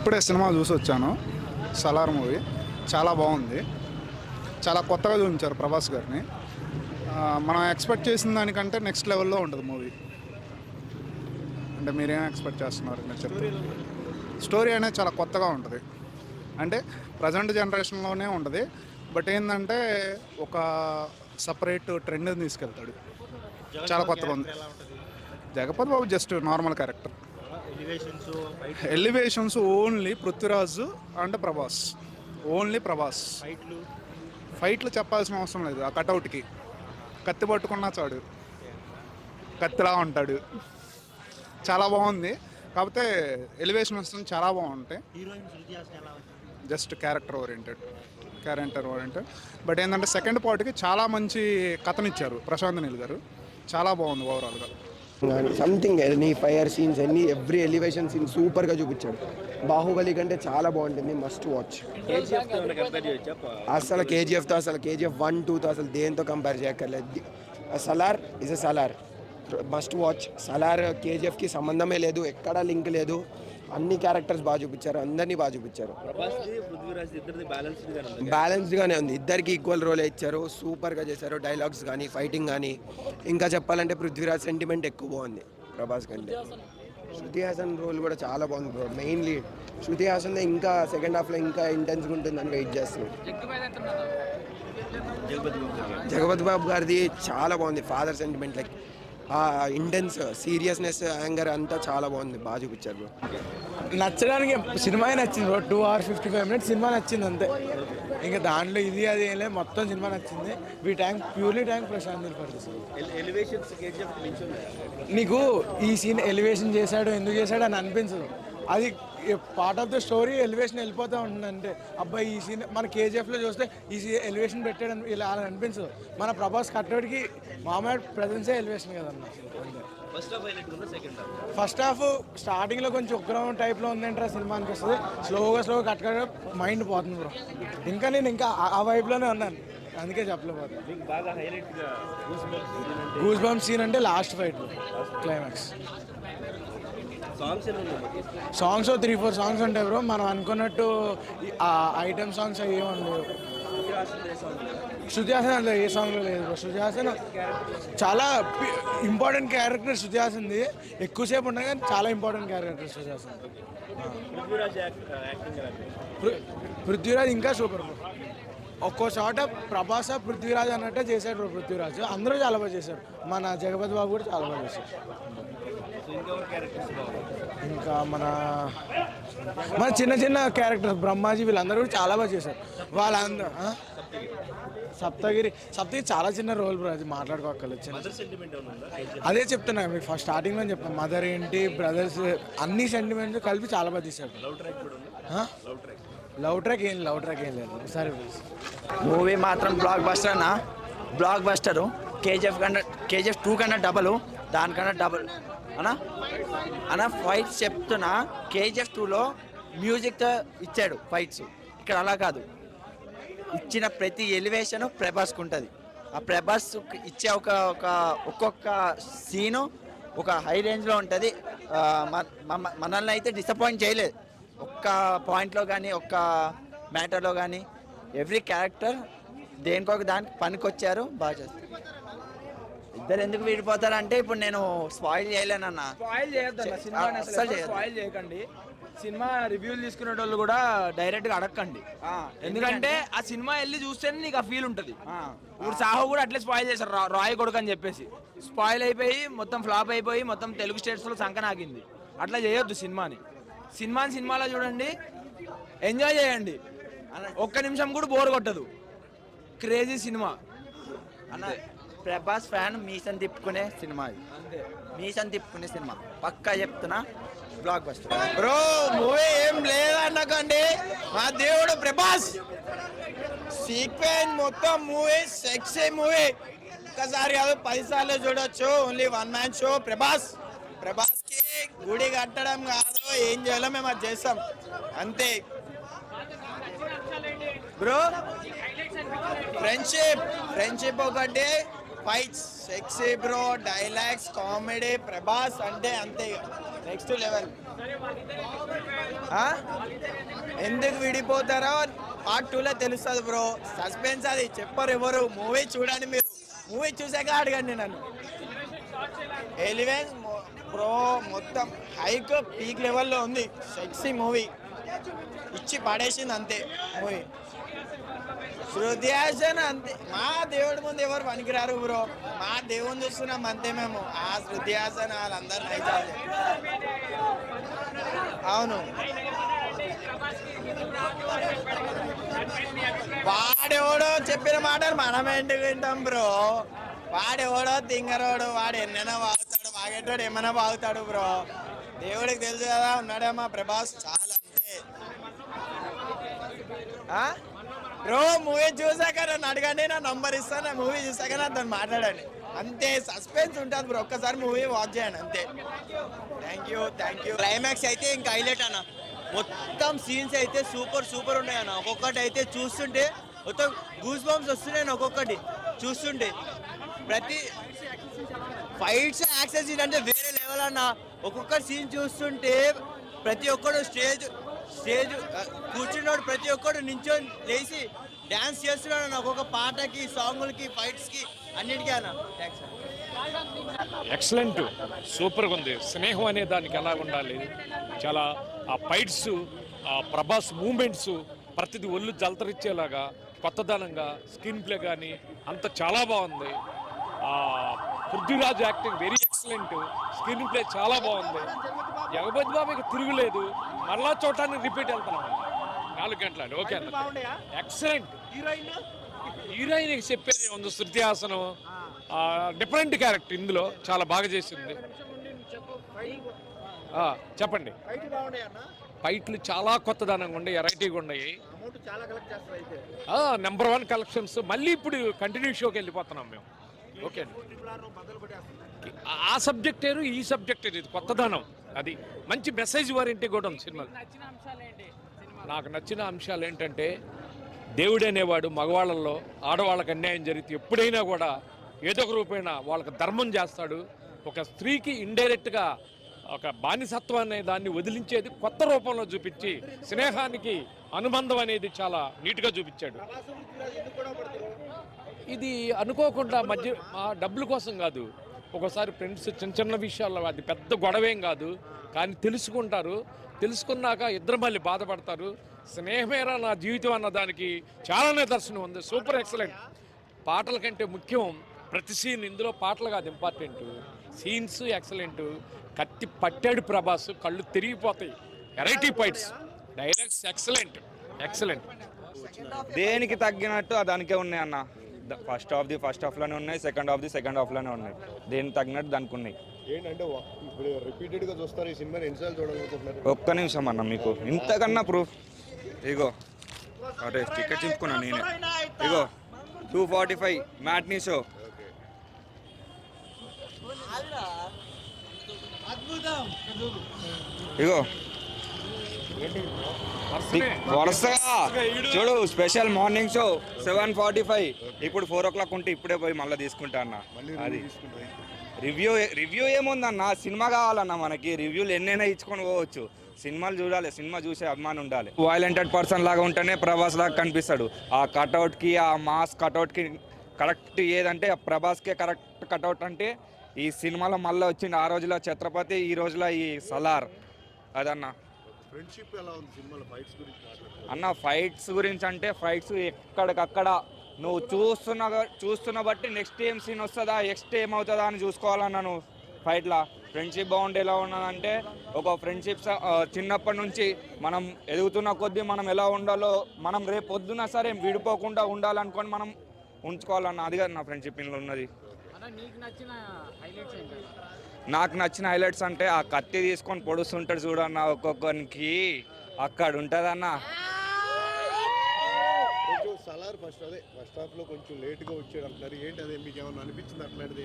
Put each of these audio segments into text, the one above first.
ఇప్పుడే సినిమా చూసి వచ్చాను. సలార్ మూవీ చాలా బాగుంది. చాలా కొత్తగా చూపించారు ప్రభాస్ గారిని. మనం ఎక్స్పెక్ట్ చేసిన దానికంటే నెక్స్ట్ లెవెల్లో ఉంటుంది మూవీ. అంటే మీరేం ఎక్స్పెక్ట్ చేస్తున్నారు? నేను చెప్తాను. స్టోరీ అనేది చాలా కొత్తగా ఉంటుంది. అంటే ప్రజెంట్ జనరేషన్లోనే ఉంటుంది. బట్ ఏంటంటే ఒక సపరేట్ ట్రెండ్ని తీసుకెళ్తాడు. చాలా కొత్తగా ఉంది. Jagapathi Babu just normal character. Elevations only Prithviraj and Prabhas. Only Prabhas. ఫైట్లు చెప్పాల్సిన అవసరం లేదు. ఆ కటౌట్కి కత్తి పట్టుకున్నా చాడు, కత్తిలా ఉంటాడు. చాలా బాగుంది. కాకపోతే ఎలివేషన్స్ చాలా బాగుంటాయి. Just character oriented. బట్ ఏంటంటే సెకండ్ పార్ట్కి చాలా మంచి కథనిచ్చారు ప్రశాంత్ నీల్ గారు. చాలా బాగుంది ఓవరాల్గా. Something any fire scenes every elevation scene సూపర్గా చూపించాడు. బాహుబలి కంటే చాలా బాగుంటుంది. Must watch. అసలు కేజీఎఫ్తో కేజీఎఫ్ 1, 2తో అసలు దేంతో కంపేర్ చేయక్కర్లేదు. Salaar is a Salaar. Must watch. Salaar కేజీఎఫ్కి సంబంధమే లేదు, ఎక్కడా లింక్ లేదు. అన్ని క్యారెక్టర్స్ బాగా చూపించారు, అందరినీ బాగా చూపించారు. బ్యాలెన్స్డ్గానే ఉంది. ఇద్దరికి ఈక్వల్ రోల్ ఇచ్చారు. సూపర్గా చేశారు. డైలాగ్స్ కానీ ఫైటింగ్ కానీ. ఇంకా చెప్పాలంటే పృథ్వీరాజ్ సెంటిమెంట్ ఎక్కువ బాగుంది ప్రభాస్ కంటే. శృతి హాసన్ రోల్ కూడా చాలా బాగుంది బ్రో. మెయిన్లీ శృతి హాసన్ ఇంకా సెకండ్ హాఫ్లో ఇంకా ఇంటెన్స్గా ఉంటుందని వెయిట్ చేస్తున్నాం. జగపతి బాబు గారిది చాలా బాగుంది. Father sentiment like intense seriousness anger అంతా చాలా బాగుంది. బాగా చూపించారు బ్రో. నచ్చడానికి సినిమా నచ్చింది బ్రో. 2 hours 55 minutes సినిమా నచ్చింది అంతే. ఇంకా దాంట్లో ఇది అది ఏం లేదు, మొత్తం సినిమా నచ్చింది. ప్యూర్లీ ట్యాంక్ ప్రశాంత్ నీల్ నీకు ఈ సీన్ ఎలివేషన్ చేశాడు, ఎందుకు చేశాడు అని అనిపించదు. అది part of the story. Elevation వెళ్ళిపోతూ ఉంటుంది. అంటే అబ్బాయి ఈ సీన్ మన కేజీఎఫ్లో చూస్తే ఈ ఎలివేషన్ పెట్టాడు ఇలా అలా అనిపించదు. మన ప్రభాస్ కట్టడికి మామూలు ప్రజెన్సే ఎలివేషన్ కదన్న. ఫస్ట్ హాఫ్ స్టార్టింగ్లో కొంచెం ఉగ్రం టైప్లో ఉందంటే సినిమా అనిపిస్తుంది. స్లోగా కట్ మైండ్ పోతుంది బ్రో. నేను ఇంకా ఆ వైపులోనే ఉన్నాను, అందుకే చెప్పలేకపోతాను. గూస్ బంప్ సీన్ అంటే last fight climax. Songs 3-4 songs ఉంటాయి బ్రో. మనం అనుకున్నట్టు ఐటమ్ సాంగ్స్ అవి ఏమన్నా శృతి హాసన్ అంటే ఏ సాంగ్లో లేదు బ్రో. శృతి హాసన్ చాలా ఇంపార్టెంట్ క్యారెక్టర్. శృతి హాసన్ది ఎక్కువసేపు ఉన్నాయి కానీ చాలా ఇంపార్టెంట్ క్యారెక్టర్ శృతి హాసన్. పృథ్వీరాజ్ ఇంకా సూపర్ బ్రో. ఒక్కో చోట ప్రభాస్ పృథ్వీరాజ్ అన్నట్టే చేశాడు బ్రో. పృథ్వీరాజ్ అందరూ చాలా బాగా చేశారు. మన జగపతి బాబు కూడా చాలా బాగా చేశారు. ఇంకా మన చిన్న క్యారెక్టర్స్ బ్రహ్మాజీ వీళ్ళందరూ కూడా చాలా బాగా చేశారు. వాళ్ళందరూ సప్తగిరి చాలా చిన్న రోల్ బ్రో. అది మాట్లాడుకోగలచ్చు. అదే చెప్తున్నా మీకు ఫస్ట్ స్టార్టింగ్లో చెప్పాను. మదర్ ఏంటి, బ్రదర్స్ అన్ని సెంటిమెంట్స్ కలిపి చాలా బాగా తీశాడు. లవ్ ట్రాక్ ఏం లేదు. సరే మూవీ మాత్రం బ్లాక్ బస్టరు. కేజీఎఫ్ 2 కన్నా డబల్, దానికన్నా డబల్ అన్న ఫైట్స్ చెప్తున్నా. కేజీఎఫ్ 2లో మ్యూజిక్తో ఇచ్చాడు ఫైట్స్. ఇక్కడ అలా కాదు. ఇచ్చిన ప్రతి ఎలివేషను ప్రభాస్కి ఉంటుంది. ఆ ప్రభాస్ ఇచ్చే ఒక్కొక్క సీను ఒక హై రేంజ్లో ఉంటుంది. మనల్ని అయితే డిసప్పాయింట్ చేయలేదు ఒక్క పాయింట్లో కానీ, ఒక్క మ్యాటర్లో కానీ. ఎవ్రీ క్యారెక్టర్ దేనికొక దానికి పనికొచ్చారు, బాగా చేస్తారు. ఇద్దరు ఎందుకు విడిపోతారంటే ఇప్పుడు నేను స్పాయిల్ చేయలేనన్నా. స్పాయిల్ చేయకండి. సినిమా రివ్యూలు తీసుకునే వాళ్ళు కూడా డైరెక్ట్గా అడగండి. ఎందుకంటే ఆ సినిమా వెళ్ళి చూస్తేనే నీకు ఆ ఫీల్ ఉంటుంది. ఇప్పుడు సాహో కూడా అట్లే స్పాయిల్ చేశారు, రాయ్ కొడుకు అని చెప్పేసి. స్పాయిల్ అయిపోయి మొత్తం ఫ్లాప్ అయిపోయి మొత్తం తెలుగు స్టేట్స్లో సంకనాగింది. అట్లా చేయొద్దు సినిమాలో చూడండి, ఎంజాయ్ చేయండి. ఒక్క నిమిషం కూడా బోర్ కొట్టదు. క్రేజీ సినిమా అన్న. ప్రభాస్ ఫ్యాన్ మీసం తిప్పుకునే సినిమా ఇది. మీసం సినిమా పక్కా చెప్తున్నా. Block buster bro. మూవీ ఏం లేదన్నకండి, మా దేవుడు ప్రభాస్. సీక్వెన్స్ మొత్తం మూవీ సెక్సీ మూవీ. ఒక్కసారి కాదు 10 సార్లు చూడొచ్చు. Only 1 man show. ప్రభాస్కి గుడి కట్టడం కాదు, ఏం చేయాలో మేము అది చేస్తాం అంతే బ్రో. ఫ్రెండ్షిప్ ఒకటి, fights sexy bro, dialogues, comedy, Prabhas అంటే అంతే నెక్స్ట్ లెవెల్. ఎందుకు విడిపోతారో పార్ట్ 2లో తెలుస్తుంది బ్రో. సస్పెన్స్ అది చెప్పరు ఎవరు. మూవీ చూడండి, మీరు మూవీ చూసాక అడగండి నన్ను. ఎలివెన్స్ బ్రో మొత్తం హైక్ పీక్ లెవెల్లో ఉంది. సెక్సీ మూవీ ఇచ్చి పడేసింది అంతే మూవీ. శృతి హాసన్ అంతే, మా దేవుడి ముందు ఎవరు పనికిరారు బ్రో. మా దేవుని చూస్తున్నాం అంతే మేము. ఆ శృతి హాసన్ వాళ్ళందరూ నైజాలి. అవును, వాడెవడో చెప్పిన మాటలు మనం ఎందుకు వింటాం బ్రో. వాడెవడో తింగరోడు, వాడు ఎన్నైనా బాగుతాడు, వాగేటోడు ఏమైనా బాగుతాడు బ్రో. దేవుడికి తెలుసు కదా, ఉన్నాడేమో ప్రభాస్ చాలా అంతే. బ్రో మూవీ చూసాక నన్ను అడగండి, నా నంబర్ ఇస్తాను. నా మూవీ చూసాక నాతో మాట్లాడండి అంతే. సస్పెన్స్ ఉంటుంది బ్రో, ఒక్కసారి మూవీ వాచ్ చేయండి అంతే. Thank you. క్లైమాక్స్ అయితే ఇంకా హైలైట్ అన్న. మొత్తం సీన్స్ అయితే సూపర్ ఉన్నాయి అన్న. ఒక్కొక్కటి అయితే చూస్తుంటే మొత్తం గూస్ బంప్స్ వస్తున్నాయి ఒక్కొక్కటి చూస్తుంటే. ప్రతి ఫైట్స్ యాక్షన్ సీన్ అంటే వేరే లెవెల్ అన్న. ఒక్కొక్క సీన్ చూస్తుంటే ప్రతి ఒక్కడు స్టేజ్ కూర్చున్నాడు, ప్రతి ఒక్కడు నించొని లేచి డ్యాన్స్ చేస్తున్నాడు అన్న. ఒక్కొక్క పాటకి, సాంగులకి, ఫైట్స్కి అన్నిటికీ అన్న. థ్యాంక్స్ అన్న. ఎక్సలెంట్, సూపర్గా ఉంది. స్నేహం అనే దానికి ఎలా ఉండాలి, చాలా ఆ ఫైట్స్, ఆ ప్రభాస్ మూమెంట్స్ ప్రతిదీ ఒళ్ళు జలతరిచ్చేలాగా కొత్తదనంగా స్క్రీన్ ప్లే కానీ అంత చాలా బాగుంది. Prithviraj acting very excellent, screen play చాలా బాగుంది. జగపతి బాబుకి తిరుగులేదు, మరలా చూడటానికి రిపీట్ వెళ్తున్నాం 4 గంటలు. ఓకే అన్న, ఎక్సలెంట్. హీరోయిన్ చెప్పేది ఉంది, శృతి హాసన్ డిఫరెంట్ క్యారెక్టర్ ఇందులో చాలా బాగా చేసింది. చెప్పండి. ఫైట్లు చాలా కొత్తదనంగా ఉన్నాయి, వెరైటీగా ఉన్నాయి. Number 1 collections. మళ్ళీ ఇప్పుడు కంటిన్యూ షోకి వెళ్ళిపోతున్నాం మేము. ఓకే అండి, ఆ సబ్జెక్ట్ ఏరు, ఈ సబ్జెక్ట్ ఏరు, ఇది కొత్తదనం. అది మంచి మెసేజ్ వారింటి కూడా ఉంది సినిమా. నాకు నచ్చిన అంశాలు ఏంటంటే, దేవుడు అనేవాడు మగవాళ్ళల్లో ఆడవాళ్ళకి అన్యాయం జరిగితే ఎప్పుడైనా కూడా ఏదో ఒక రూపైన వాళ్ళకి ధర్మం చేస్తాడు. ఒక స్త్రీకి ఇండైరెక్ట్గా ఒక బానిసత్వాన్ని దాన్ని వదిలించేది కొత్త రూపంలో చూపించి స్నేహానికి అనుబంధం అనేది చాలా నీట్గా చూపించాడు. ఇది అనుకోకుండా మధ్య డబ్బుల కోసం కాదు, ఒకసారి ఫ్రెండ్స్ చిన్న విషయాల్లో అది పెద్ద గొడవేం కాదు, కానీ తెలుసుకుంటారు. తెలుసుకున్నాక ఇద్దరు మళ్ళీ బాధపడతారు. స్నేహమేరా నా జీవితం అన్న దానికి చాలా నిదర్శనం ఉంది. Super excellent. పాటల కంటే ముఖ్యం ప్రతి సీన్. ఇందులో పాటలు కాదు ఇంపార్టెంట్, సీన్స్ ఎక్సలెంట్. కత్తి పట్టాడు ప్రభాస్, కళ్ళు తిరిగిపోతాయి. Variety fights, dialogues excellent. దేనికి తగ్గినట్టు దానికే ఉన్నాయి అన్న. ఫస్ట్ హాఫ్లోనే ఉన్నాయి, సెకండ్ హాఫ్లోనే ఉన్నాయి. దేనికి తగ్గినట్టు దానికి ఉన్నాయి. ఏంటంటే ఇప్పుడు రిపీటెడ్గా చూస్తారు ఈ సినిమాని, ఎన్నిసార్లు చూడాలనుకుంటున్నారు? ఒక్క నిమిషం అన్న, మీకు ఇంతకన్నా ప్రూఫ్. ఇగో అదే టికెట్ చింపుకున్నాను నేనే. ఇగో 245 మ్యాట్నీ షో. ఇగో వరుసగా చూడు, స్పెషల్ మార్నింగ్ షో 7:45. ఇప్పుడు 4 o'clock ఉంటే ఇప్పుడే పోయి మళ్ళీ తీసుకుంటా అన్న. అది రివ్యూ ఏముందన్న, సినిమా కావాలన్న మనకి. రివ్యూలు ఎన్నైనా ఇచ్చుకొని పోవచ్చు. సినిమాలు చూడాలి, సినిమా చూసే అభిమానం ఉండాలి. వైలెంటెడ్ పర్సన్ లాగా ఉంటేనే ప్రభాస్ లాగా కనిపిస్తాడు. ఆ కటౌట్కి, ఆ మాస్ కటౌట్కి కరెక్ట్ ఏదంటే ప్రభాస్కే కరెక్ట్ కటౌట్ అంటే ఈ సినిమాలో మళ్ళీ వచ్చింది. ఆ రోజులో ఛత్రపతి, ఈ రోజులో ఈ సలార్. అదన్న ఫ్రెండ్షిప్ ఎలా ఉంది సినిమాలో? ఫైట్స్ గురించి అన్న, ఫైట్స్ గురించి అంటే ఫైట్స్ ఎక్కడికక్కడ నువ్వు చూస్తున్న బట్టి నెక్స్ట్ ఏం సీన్ వస్తుందా, నెక్స్ట్ ఏమవుతుందా అని చూసుకోవాలన్నా నువ్వు ఫైట్లా. ఫ్రెండ్షిప్ బాగుంటే ఎలా ఉన్నదంటే, ఒక ఫ్రెండ్షిప్ చిన్నప్పటి నుంచి మనం ఎదుగుతున్న కొద్దీ మనం ఎలా ఉండాలో, మనం రేపు పొద్దున సరే విడిపోకుండా ఉండాలనుకొని మనం ఉంచుకోవాలన్న. అది కాదు నా ఫ్రెండ్షిప్ ఇందులో ఉన్నది. నాకు నచ్చిన హైలైట్స్ అంటే ఆ కత్తి తీసుకొని పొడుస్తుంటాడు చూడన్న ఒక్కొక్కరికి, అక్కడ ఉంటుందన్న. కొంచెం సలార్ ఫస్ట్ హాఫ్లో కొంచెం లేట్గా వచ్చాడు అంటారు. ఏంటి అదే మీకు ఏమన్నా అనిపించింది అట్లాంటిది?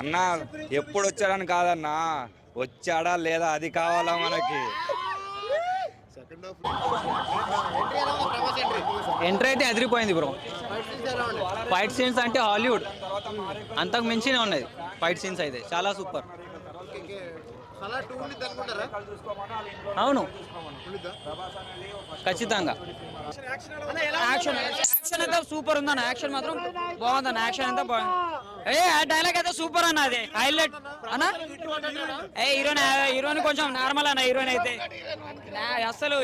అన్న ఎప్పుడు వచ్చాడని కాదన్నా, వచ్చాడా లేదా అది కావాలా మనకి. సెకండ్ హాఫ్ ఎంట్రీ అయితే అదిరిపోయింది బ్రో. ఫైట్ సీన్స్ అంటే హాలీవుడ్ అంతకు మించినే ఉన్నది. ఫైట్ సీన్స్ అయితే చాలా సూపర్. అవును ఖచ్చితంగా. యాక్షన్ అయితే సూపర్ ఉందన్న. యాక్షన్ మాత్రం బాగుందన్న. యాక్షన్ అంతా బాగుంది. ఆ డైలాగ్ అయితే సూపర్ అన్న. అది హైలైట్ అన్న. హీరోయిన్ కొంచెం నార్మల్ అన్న. హీరోయిన్ అయితే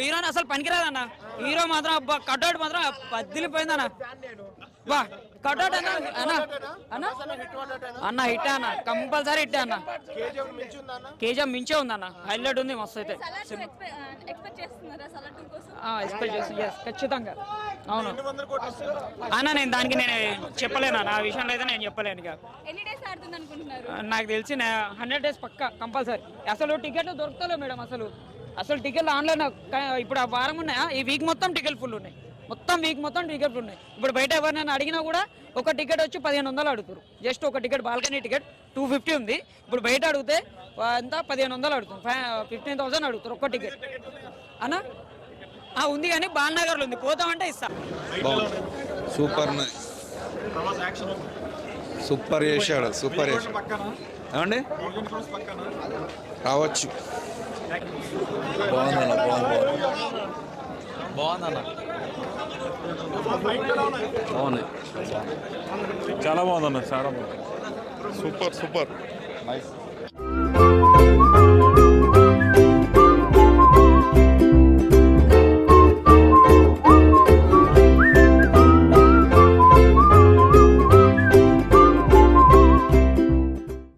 హీరోయిన్ అసలు పనికిరాదన్న. హీరో మాత్రం కట్అవుట్ మాత్రం పద్దిలిపోయిందన్న. బా కట్అవుట్ అన్న అన్న హిట్ అన్న. కంపల్సరీ హిట్ అన్న. కేజీఎఫ్ మించే ఉందన్న. హైలైట్ ఉంది మస్తు అయితే. ఎక్స్పెక్ట్ చేసి ఖచ్చితంగా. అవును అన్న. నేను దానికి నేను చెప్పలేను అన్న. ఆ విషయంలో అయితే నేను చెప్పలేను. ఇక నాకు తెలిసి 100 days పక్కా కంపల్సరీ. అసలు టికెట్లు దొరుకుతలేవు మేడం. అసలు టికెట్లు ఆన్లైన్ ఇప్పుడు ఆ వారం ఉన్నాయా? ఈ వీక్ మొత్తం టికెట్ ఫుల్ ఉన్నాయి. మొత్తం వీక్ మొత్తం టికెట్లు ఉన్నాయి. ఇప్పుడు బయట ఎవరినైనా అడిగినా కూడా ఒక టికెట్ వచ్చి 1500 అడుగుతారు. జస్ట్ ఒక టికెట్ బాల్కనీ టికెట్ 250 ఉంది. ఇప్పుడు బయట అడిగితే అంతా 1500 అడుగుతారు. 15,000 అడుగుతారు ఒక్క టికెట్ అన్న. ఉంది కానీ బాలనగర్లో ఉంది. పోతామంటే ఇస్తా. సూపర్ సూపర్ చేశాడు. సూపర్ చేశాడు. ఏమండి రావచ్చు. బాగుందన్న. బాగుంది. చాలా బాగుందన్న. చాలా బాగుంది. Super nice.